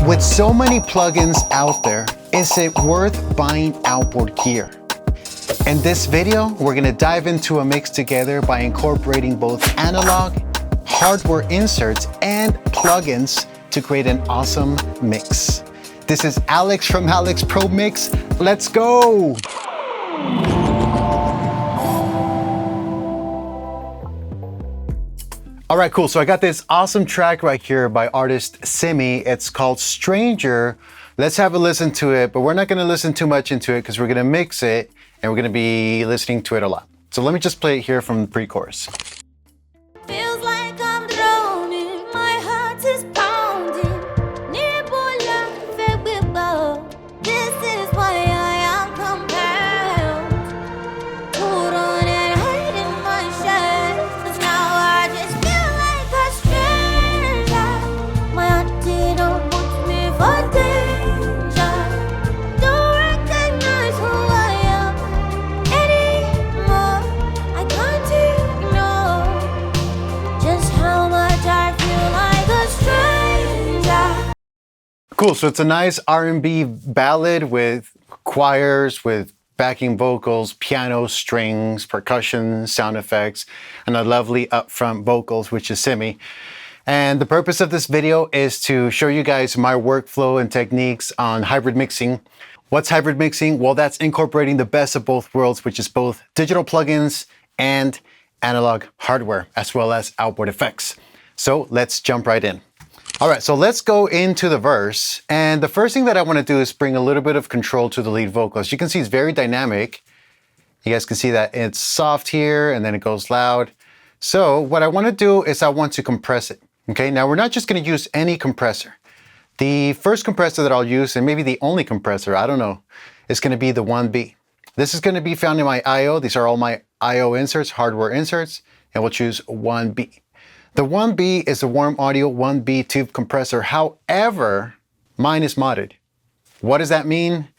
With so many plugins out there, is it worth buying outboard gear? In this video, we're gonna dive into a mix together by incorporating both analog, hardware inserts, and plugins to create an awesome mix. This is Alex from Alex Pro Mix. Let's go! All right, cool. So I got this awesome track right here by artist Simi. It's called Stranger. Let's have a listen to it, but we're not gonna listen too much into it because we're gonna mix it and we're gonna be listening to it a lot. So let me just play it here from the pre-chorus. Feels like I'm drowning, my heart is pounding. This is why I am compelled to run and hide in my shell. 'Cause now I just feel like a stranger. My antidote puts me for danger. Don't recognize who I am anymore. I can't ignore just how much I feel like a stranger. Cool, so it's a nice R&B ballad with choirs, with backing vocals, piano, strings, percussion, sound effects, and a lovely upfront vocals, which is Simi. And the purpose of this video is to show you guys my workflow and techniques on hybrid mixing. What's hybrid mixing? Well, that's incorporating the best of both worlds, which is both digital plugins and analog hardware, as well as outboard effects. So let's jump right in. All right, so let's go into the verse. And the first thing that I want to do is bring a little bit of control to the lead vocal. As you can see, it's very dynamic. You guys can see that it's soft here and then it goes loud. So what I want to do is I want to compress it. Okay, now we're not just going to use any compressor. The first compressor that I'll use, and maybe the only compressor, I don't know, is going to be the 1B. This is going to be found in my I/O. These are all my I/O inserts, hardware inserts, and we'll choose 1B. The 1B is a Warm Audio 1B tube compressor. However, mine is modded. What does that mean?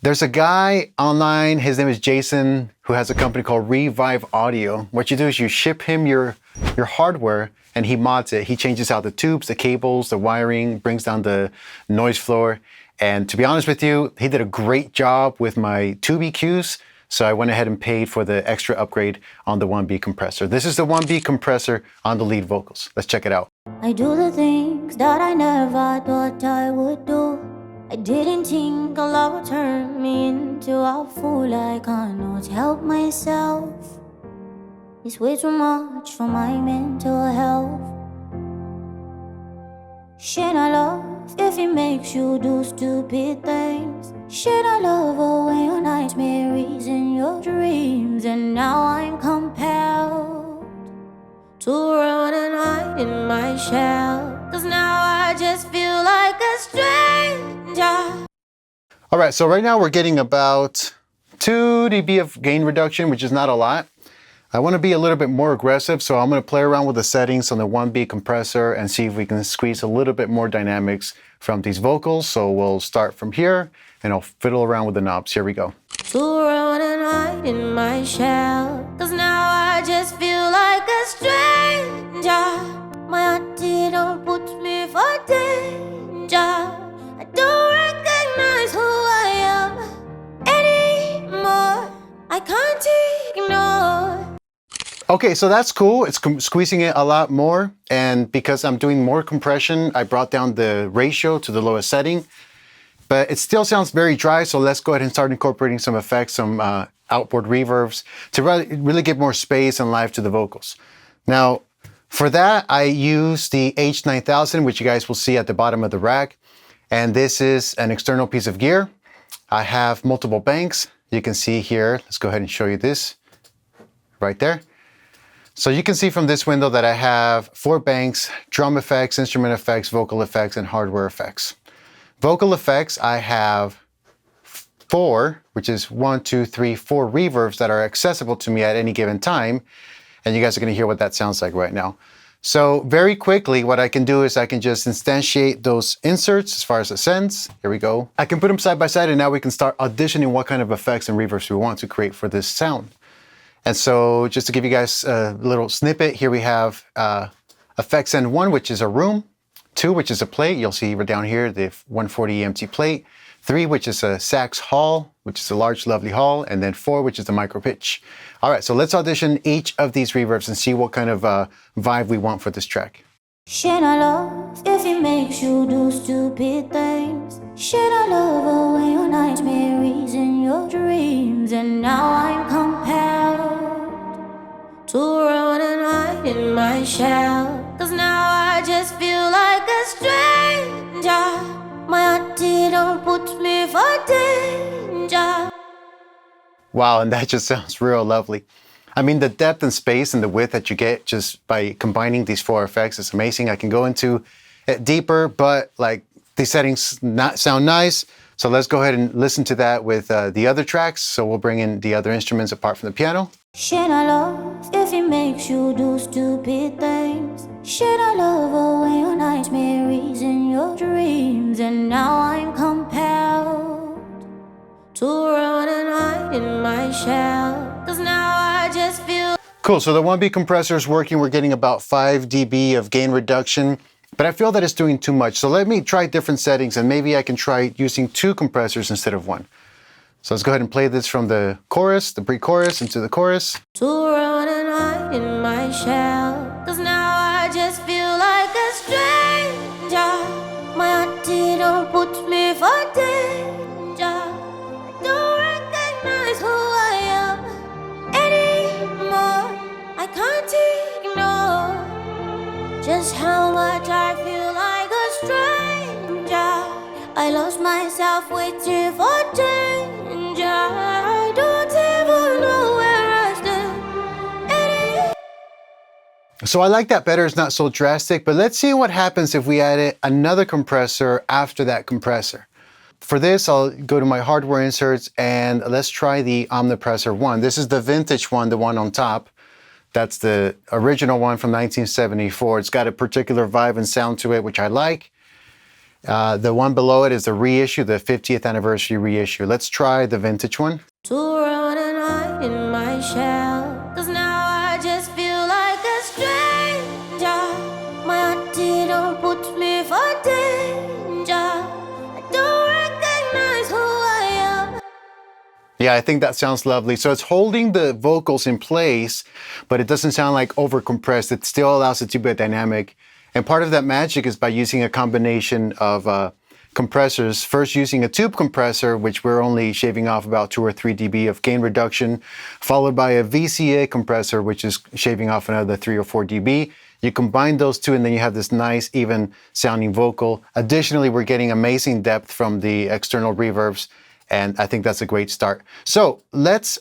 There's a guy online, his name is Jason, who has a company called Revive Audio. What you do is you ship him your hardware and he mods it. He changes out the tubes, the cables, the wiring, brings down the noise floor. And to be honest with you, he did a great job with my tube EQs. So I went ahead and paid for the extra upgrade on the 1B compressor. This is the 1B compressor on the lead vocals. Let's check it out. I do the things that I never thought I would do. I didn't think love would turn me into a fool. I cannot help myself. It's way too much for my mental health. Should I love if it makes you do stupid things? Should I love away your nightmares and your dreams? And now I'm compelled to run and hide in my shell. 'Cause now I just feel like a stranger. All right, so right now we're getting about 2 dB of gain reduction, which is not a lot. I want to be a little bit more aggressive, so I'm going to play around with the settings on the 1B compressor and see if we can squeeze a little bit more dynamics from these vocals. So we'll start from here and I'll fiddle around with the knobs. Here we go. To run and hide in my shell. 'Cause now I just feel like a stranger. My antidote puts me for danger. I don't recognize who I am anymore. I can't ignore. Okay, so that's cool. It's squeezing it a lot more. And because I'm doing more compression, I brought down the ratio to the lowest setting. But it still sounds very dry, so let's go ahead and start incorporating some effects, some outboard reverbs to really give more space and life to the vocals. Now, for that, I use the H9000, which you guys will see at the bottom of the rack. And this is an external piece of gear. I have multiple banks. You can see here, let's go ahead and show you this right there. So you can see from this window that I have 4 banks: drum effects, instrument effects, vocal effects, and hardware effects. Vocal effects, I have 4, which is 1, 2, 3, 4 reverbs that are accessible to me at any given time. And you guys are gonna hear what that sounds like right now. So very quickly, what I can do is I can just instantiate those inserts as far as it sends. Here we go. I can put them side by side and now we can start auditioning what kind of effects and reverbs we want to create for this sound. And so just to give you guys a little snippet, here we have effects N1, which is a room. 2, which is a plate. You'll see down here the 140 EMT plate. 3, which is a sax hall, which is a large, lovely hall. And then 4, which is the micro pitch. All right, so let's audition each of these reverbs and see what kind of vibe we want for this track. Should I love if it makes you do stupid things? Should I love away your nightmares and your dreams? And now I'm compelled to run and hide in my shell. Cause now I just feel like a stranger. My auntie don't put me for danger. Wow, and that just sounds real lovely. I mean, the depth and space and the width that you get just by combining these 4 effects is amazing. I can go into it deeper, but like these settings sound nice. So let's go ahead and listen to that with the other tracks. So we'll bring in the other instruments apart from the piano. Should I love if it makes you do stupid things? Should I love away your nightmares and your dreams? And now I'm compelled to run and hide in my shell. Cause now I just feel... Cool, so the 1B compressor is working. We're getting about 5 dB of gain reduction, but I feel that it's doing too much. So let me try different settings and maybe I can try using 2 compressors instead of 1. So let's go ahead and play this from the chorus, the pre-chorus into the chorus. To run and hide in my shell. Cause now I just feel like a stranger. My auntie don't put me for danger. I don't recognize who I am anymore. I can't ignore just how much I feel like a stranger. I lost myself waiting for danger. I don't even know where I stand. So I like that better. It's not so drastic, but let's see what happens if we added another compressor after that compressor. For this, I'll go to my hardware inserts and let's try the Omnipressor 1. This is the vintage one, the one on top. That's the original one from 1974. It's got a particular vibe and sound to it, which I like. The one below it is the reissue, the 50th anniversary reissue. Let's try the vintage one. To run and hide in my shell. Cause now I just feel like a stranger. My auntie don't put me for danger. I don't recognize who I am. Yeah, I think that sounds lovely. So it's holding the vocals in place, but it doesn't sound like over-compressed. It still allows it to be dynamic. And part of that magic is by using a combination of compressors. First using a tube compressor, which we're only shaving off about 2 or 3 dB of gain reduction, followed by a VCA compressor, which is shaving off another 3 or 4 dB. You combine those two and then you have this nice, even sounding vocal. Additionally, we're getting amazing depth from the external reverbs, and I think that's a great start. So let's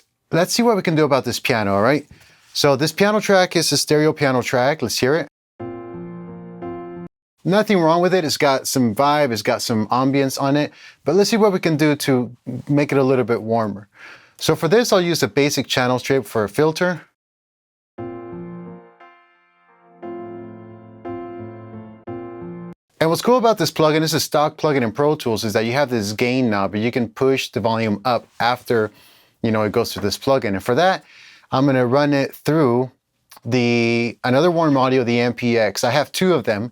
see what we can do about this piano, all right? So this piano track is a stereo piano track. Let's hear it. Nothing wrong with it. It's got some vibe, it's got some ambience on it, but let's see what we can do to make it a little bit warmer. So for this, I'll use a basic channel strip for a filter. And what's cool about this plugin, this is a stock plugin in Pro Tools, is that you have this gain knob and you can push the volume up after, it goes through this plugin. And for that, I'm gonna run it through another Warm Audio, the MPX. I have 2 of them.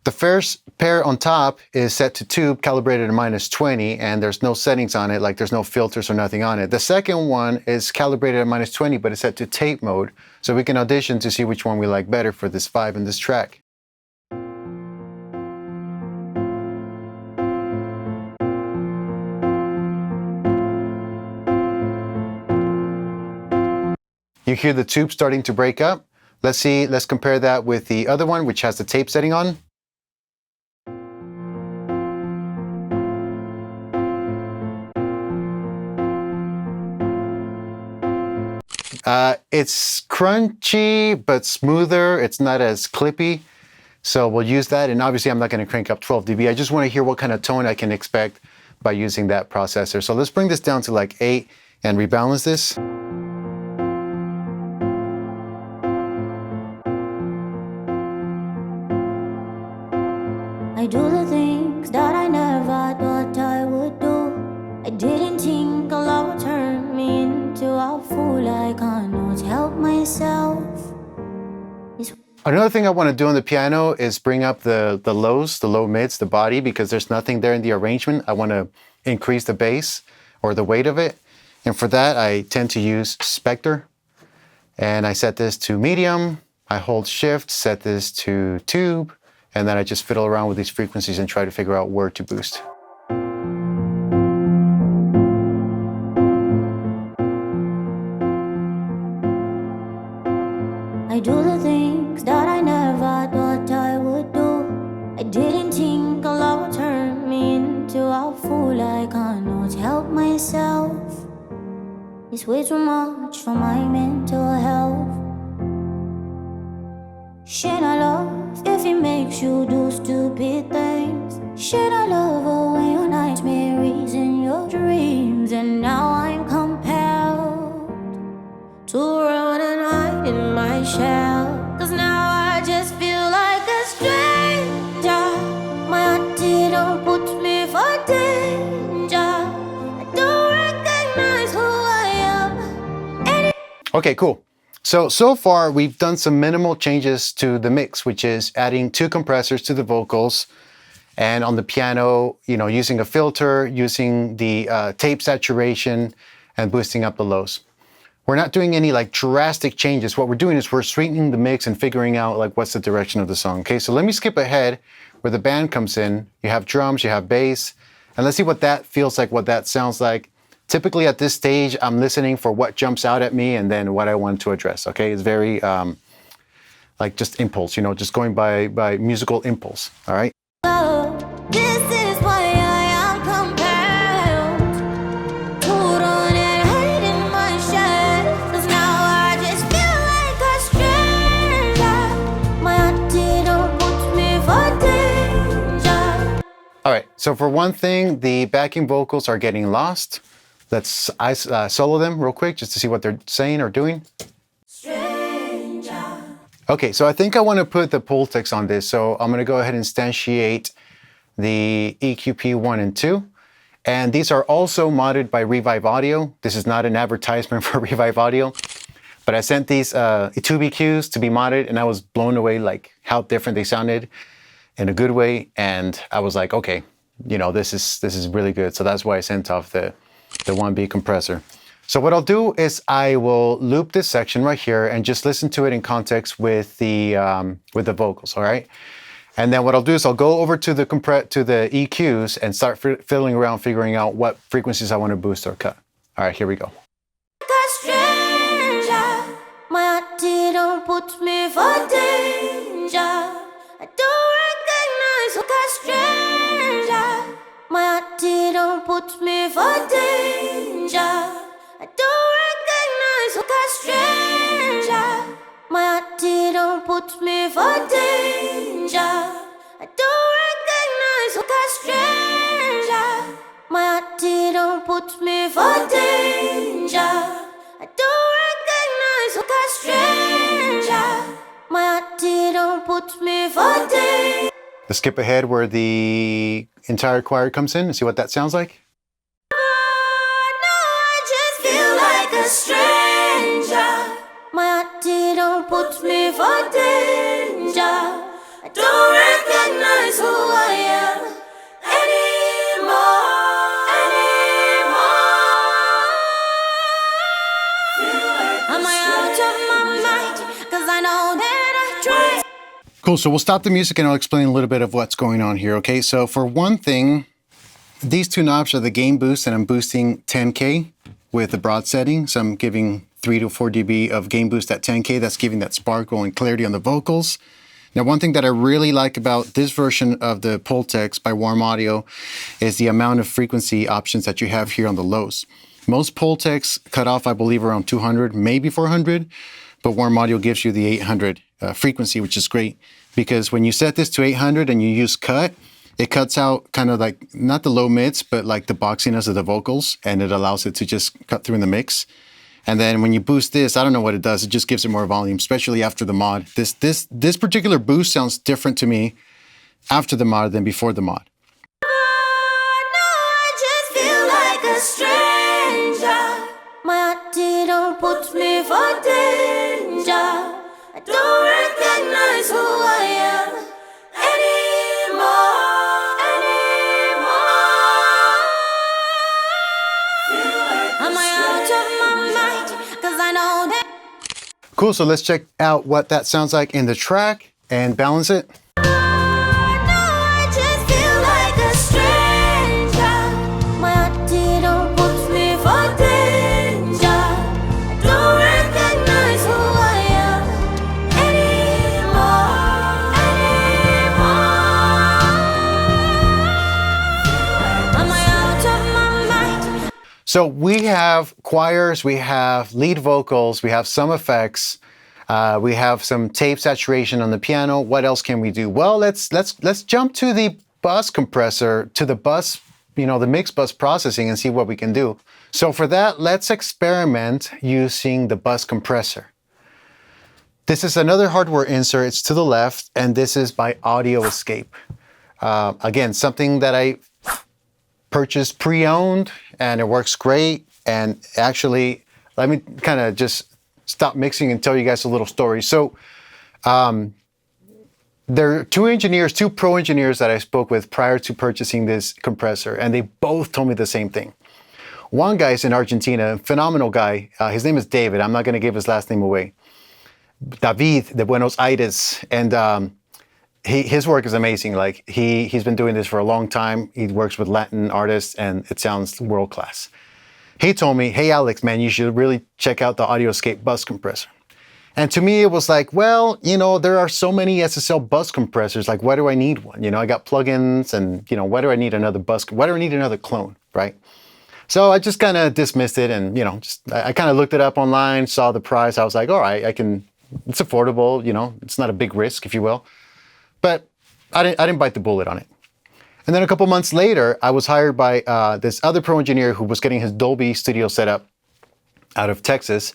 The first pair on top is set to tube, calibrated at -20, and there's no settings on it, like there's no filters or nothing on it. The second one is calibrated at -20, but it's set to tape mode, so we can audition to see which one we like better for this vibe in this track. You hear the tube starting to break up. Let's compare that with the other one, which has the tape setting on. It's crunchy, but smoother. It's not as clippy. So we'll use that. And obviously I'm not going to crank up 12 dB. I just want to hear what kind of tone I can expect by using that processor. So let's bring this down to like 8 and rebalance this. I do the things that I never thought I would do. I didn't think Allah would turn me into a fool. I cannot help myself. Another thing I want to do on the piano is bring up the lows, the low mids, the body, because there's nothing there in the arrangement. I want to increase the bass or the weight of it. And for that, I tend to use Spectre. And I set this to medium. I hold shift, set this to tube, and then I just fiddle around with these frequencies and try to figure out where to boost. I do the things that I never thought I would do. I didn't think Allah would turn me into a fool. I cannot help myself. It's way too much for my mental health. Should I love if it makes you do stupid things? Should I love away your nightmares and your dreams? And now I'm compelled to run and hide in my shell. 'Cause now I just feel like a stranger. My antidote puts me for danger. I don't recognize who I am. Okay, cool. So far we've done some minimal changes to the mix, which is adding 2 compressors to the vocals, and on the piano, using a filter, using the tape saturation, and boosting up the lows. We're not doing any like drastic changes. What we're doing is we're sweetening the mix and figuring out like what's the direction of the song. Okay, so let me skip ahead where the band comes in. You have drums, you have bass, and let's see what that feels like, what that sounds like. Typically at this stage, I'm listening for what jumps out at me and then what I want to address, okay? It's very like just impulse, just going by musical impulse, all right? This is why I am compelled to run and hide in my shell. 'Cause now I just feel like a stranger. My antidote puts me for danger. All right, so for one thing, the backing vocals are getting lost. Let's solo them real quick just to see what they're saying or doing. Stranger. Okay, so I think I want to put the Pultex on this, so I'm going to go ahead and instantiate the EQP 1 and 2. And these are also modded by Revive Audio. This is not an advertisement for Revive Audio, but I sent these tube EQs to be modded, and I was blown away like how different they sounded in a good way. And I was like, okay, this is really good. So that's why I sent off the 1B compressor. So what I'll do is I will loop this section right here and just listen to it in context with the vocals, all right? And then what I'll do is I'll go over to the EQs and start fiddling around, figuring out what frequencies I want to boost or cut. All right, here we go. Like a stranger, my antidote puts me for danger. I don't recognize like a stranger. My antidote puts me for danger. I don't recognize like a stranger. My antidote puts me for danger. I don't recognize like a stranger. My antidote puts me for danger. I don't recognize like a stranger. My antidote puts me for danger. Let's skip ahead where the entire choir comes in and see what that sounds like. No, I just feel like a stranger. My antidote puts me for danger. I don't recognize who I am anymore. Am I out of my mind? 'Cause I know that I tried. Cool, so we'll stop the music and I'll explain a little bit of what's going on here, okay? So for one thing, these 2 knobs are the gain boost, and I'm boosting 10K with the broad setting. So I'm giving 3 to 4 dB of gain boost at 10K. That's giving that sparkle and clarity on the vocals. Now, one thing that I really like about this version of the Pultex by Warm Audio is the amount of frequency options that you have here on the lows. Most Pultex cut off, I believe, around 200, maybe 400, but Warm Audio gives you the 800 frequency, which is great, because when you set this to 800 and you use cut, it cuts out kind of like, not the low mids, but like the boxiness of the vocals, and it allows it to just cut through in the mix. And then when you boost this, I don't know what it does, it just gives it more volume, especially after the mod. This particular boost sounds different to me after the mod than before the mod. No, I just feel like a stranger. My antidote puts me for danger. I don't recognize Cool, so let's check out what that sounds like in the track and balance it. So we have choirs, we have lead vocals, we have some effects, we have some tape saturation on the piano. What else can we do? Well, let's jump to the bus compressor, to the bus, the mix bus processing and see what we can do. So for that, let's experiment using the bus compressor. This is another hardware insert. It's to the left, and this is by Audio-Scape. Again, something that I purchased pre-owned, and it works great. And actually, let me kind of just stop mixing and tell you guys a little story. So there are two pro engineers that I spoke with prior to purchasing this compressor, and they both told me the same thing. One guy's in Argentina, phenomenal guy. His name is David. I'm not going to give his last name away. David de Buenos Aires. And his work is amazing. Like he's been doing this for a long time. He works with Latin artists, and it sounds world class. He told me, "Hey Alex, man, you should really check out the Audio-Scape bus compressor." And to me, it was like, well, there are so many SSL bus compressors. Like, why do I need one? I got plugins, and why do I need another why do I need another clone, right? So I just kind of dismissed it, and I kind of looked it up online, saw the price. I was like, all right, it's affordable. It's not a big risk, if you will. But I didn't bite the bullet on it. And then a couple months later, I was hired by this other pro engineer who was getting his Dolby studio set up out of Texas.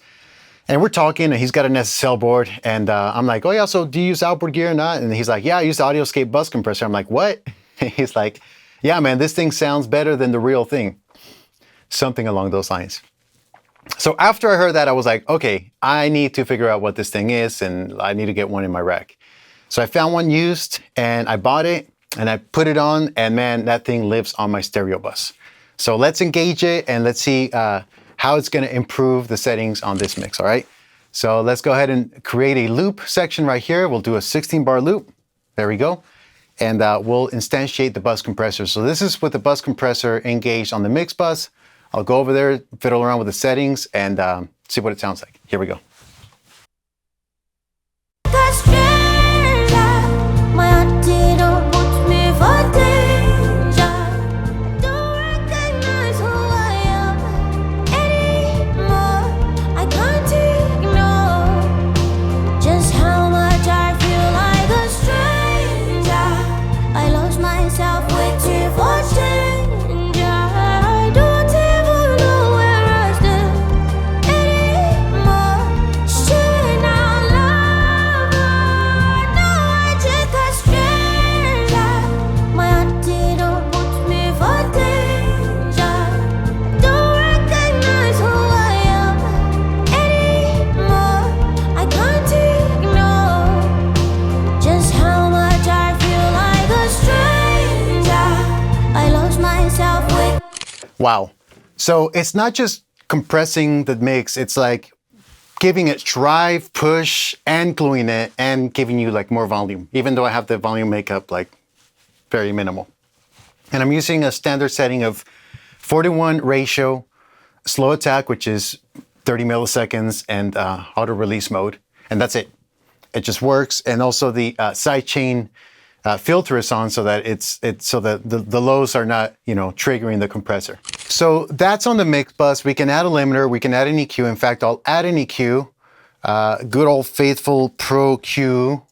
And we're talking, and he's got an SSL board. And I'm like, oh yeah, so do you use Outboard gear or not? And he's like, yeah, I use the Audio-Scape bus compressor. I'm like, what? He's like, yeah, man, this thing sounds better than the real thing. Something along those lines. So after I heard that, I was like, okay, I need to figure out what this thing is, and I need to get one in my rack. So I found one used, and I bought it, and I put it on, and man, that thing lives on my stereo bus. So let's engage it, and let's see how it's gonna improve the settings on this mix, all right? So let's go ahead and create a loop section right here. We'll do a 16-bar loop. There we go. And we'll instantiate the bus compressor. So this is with the bus compressor engaged on the mix bus. I'll go over there, fiddle around with the settings, and see what it sounds like. Here we go. Wow. So it's not just compressing the mix, it's like giving it drive, push, and gluing it, and giving you like more volume, even though I have the volume makeup like very minimal. And I'm using a standard setting of 4:1 ratio, slow attack, which is 30 milliseconds, and auto release mode. And that's it. It just works. And also the sidechain filter is on so that so that the lows are not, triggering the compressor. So that's on the mix bus. We can add a limiter, we can add an EQ. In fact, I'll add an EQ, good old faithful Pro Q,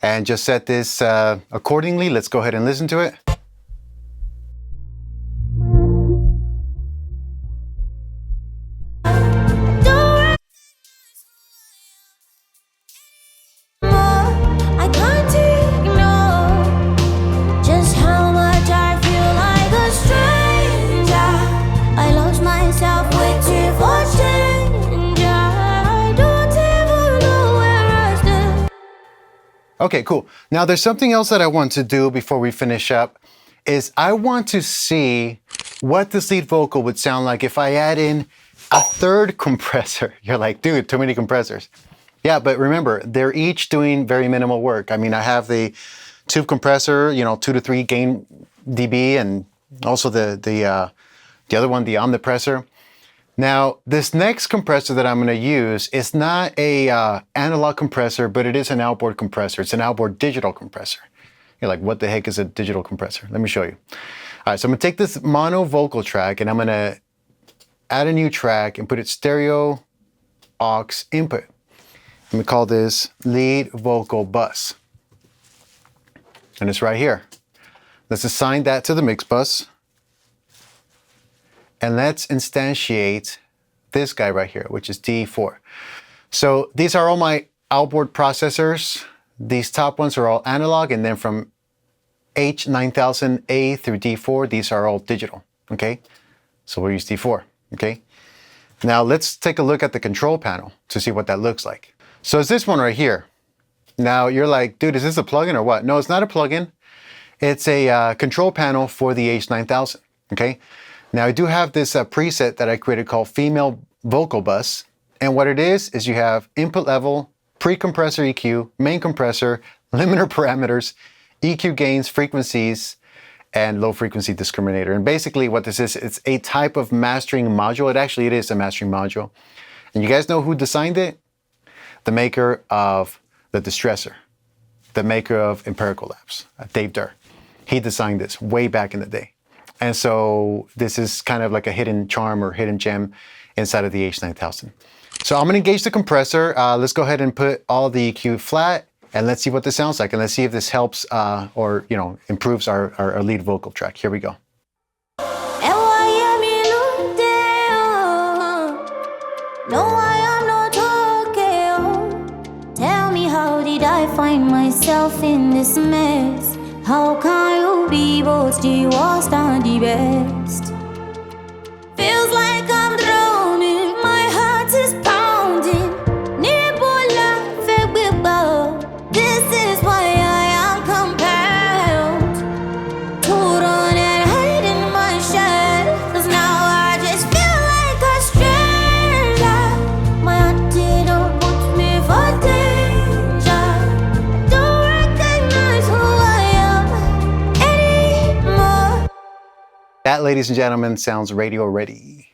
and just set this accordingly. Let's go ahead and listen to it. Okay, cool. Now there's something else that I want to do before we finish up, is I want to see what this lead vocal would sound like if I add in a third compressor. You're like, dude, too many compressors. Yeah, but remember, they're each doing very minimal work. I mean, I have the tube compressor, 2 to 3 gain dB, and also the other one, the Omnipressor. Now, this next compressor that I'm going to use is not a analog compressor, but it is an outboard compressor. It's an outboard digital compressor. You're like, what the heck is a digital compressor? Let me show you. All right, so I'm going to take this mono vocal track and I'm going to add a new track and put it stereo aux input. I'm going to call this lead vocal bus. And it's right here. Let's assign that to the mix bus. And let's instantiate this guy right here, which is D4. So these are all my outboard processors. These top ones are all analog, and then from H9000A through D4, these are all digital, okay? So we'll use D4, okay? Now let's take a look at the control panel to see what that looks like. So it's this one right here. Now you're like, dude, is this a plugin or what? No, it's not a plugin. It's a control panel for the H9000, okay? Now I do have this preset that I created called Female Vocal Bus. And what it is you have input level, pre-compressor EQ, main compressor, limiter parameters, EQ gains, frequencies, and low frequency discriminator. And basically what this is, it's a type of mastering module. It is a mastering module. And you guys know who designed it? The maker of the Distressor, the maker of Empirical Labs, Dave Durr. He designed this way back in the day. And so this is kind of like a hidden charm or hidden gem inside of the H9000. So I'm gonna engage the compressor. Let's go ahead and put all the EQ flat and let's see what this sounds like. And let's see if this helps or improves our lead vocal track. Here we go. No, I am not talking. Tell me, how did I find myself in this mess? How can you be both the worst and the best? Feels like I'm drowning, my heart is pounding. This is why I am compelled to run and hide in my shell. 'Cause now I just feel like a stranger. My antidote puts me for danger. I don't recognize who I am anymore. That, ladies and gentlemen, sounds radio ready.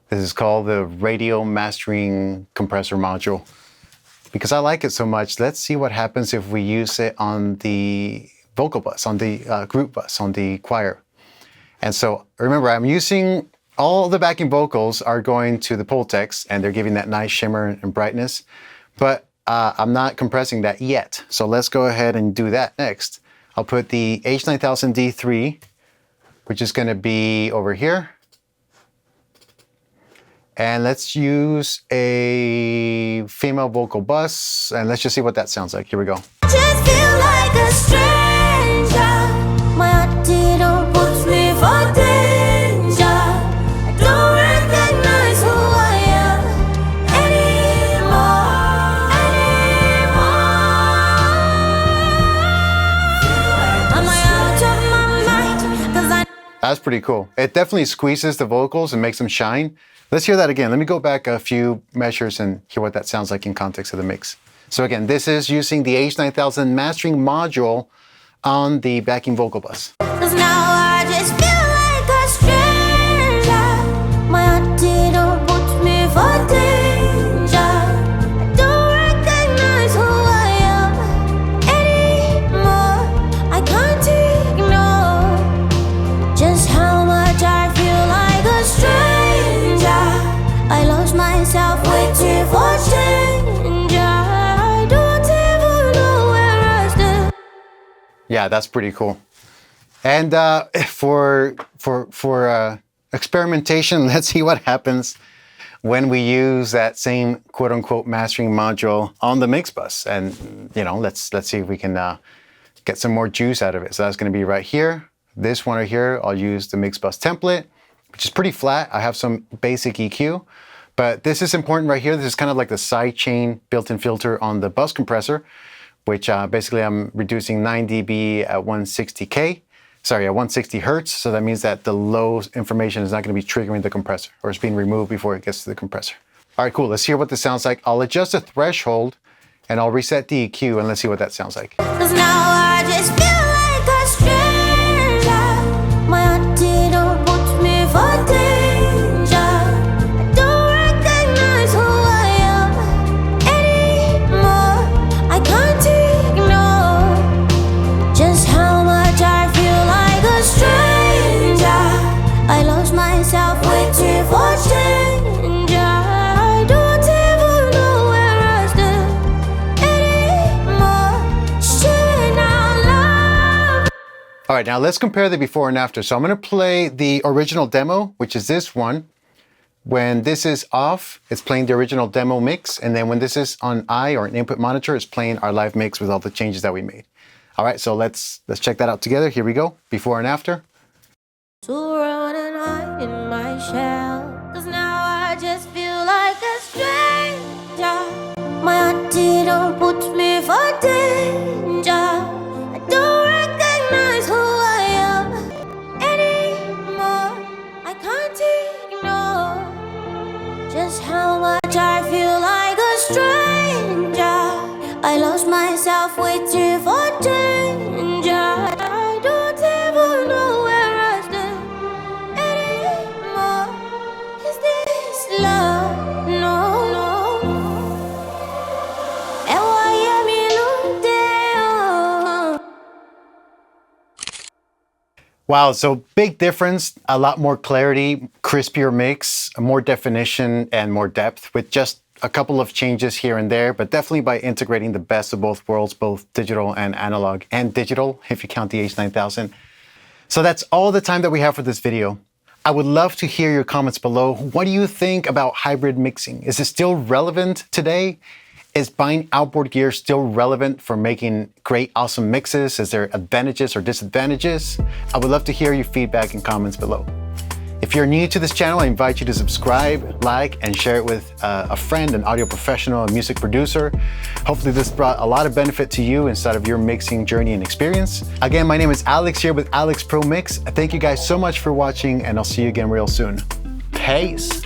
This is called the Radio Mastering Compressor Module. Because I like it so much, let's see what happens if we use it on the vocal bus, on the group bus, on the choir. And so remember, I'm using all the backing vocals are going to the Pultex and they're giving that nice shimmer and brightness, but I'm not compressing that yet. So let's go ahead and do that next. I'll put the H9000D3, which is going to be over here. And let's use a female vocal bus, and let's just see what that sounds like. Here we go. Just feel like a stranger. My antidote puts me for danger. I don't recognize who I am anymore. Am I out of my mind? 'Cause I That's pretty cool. It definitely squeezes the vocals and makes them shine. Let's hear that again. Let me go back a few measures and hear what that sounds like in context of the mix. So again, this is using the H9000 mastering module on the backing vocal bus. 'Cause now I just feel like a stranger. My antidote puts me for danger. I don't recognize who I am anymore. I can't ignore just how much I feel like a stranger. I lost myself waiting for change. I don't even know where I stand. Yeah, that's pretty cool. And for experimentation, let's see what happens when we use that same quote unquote mastering module on the mix bus. And let's see if we can get some more juice out of it. So that's going to be right here. This one right here, I'll use the mix bus template, which is pretty flat. I have some basic EQ, but this is important right here. This is kind of like the side chain built-in filter on the bus compressor, which basically I'm reducing 9 dB at 160K. sorry, at 160 hertz. So that means that the low information is not going to be triggering the compressor, or it's being removed before it gets to the compressor. All right, cool. Let's hear what this sounds like. I'll adjust the threshold and I'll reset the EQ and let's see what that sounds like. 'Cause now I just feel like a stranger. My antidote puts me for danger. I don't recognize who I am anymore. I can't ignore just how much I feel like a stranger. I lost myself waiting for change. I don't even know where I stand anymore. Shit out loud. All right, now let's compare the before and after. So I'm going to play the original demo, which is this one. When this is off, it's playing the original demo mix. And then when this is on I, or an input monitor, it's playing our live mix with all the changes that we made. All right, so let's check that out together. Here we go, before and after. To run and hide in my shell. 'Cause now I just feel like a stranger. My antidote puts me for danger. I don't recognize who I am anymore. I can't ignore just how much I feel like a stranger. I lost myself waiting for danger. I don't even know where I stand anymore. Is this love? No, no. And why am I looking? Wow, so big difference, a lot more clarity, crispier mix, more definition and more depth with just a couple of changes here and there, but definitely by integrating the best of both worlds, both digital and analog, and digital if you count the H9000. So that's all the time that we have for this video. I would love to hear your comments below. What do you think about hybrid mixing? Is it still relevant today? Is buying outboard gear still relevant for making great, awesome mixes? Is there advantages or disadvantages? I would love to hear your feedback and comments below. If you're new to this channel, I invite you to subscribe, like, and share it with a friend, an audio professional, a music producer. Hopefully this brought a lot of benefit to you inside of your mixing journey and experience. Again, my name is Alex here with Alex Pro Mix. Thank you guys so much for watching, and I'll see you again real soon. Peace.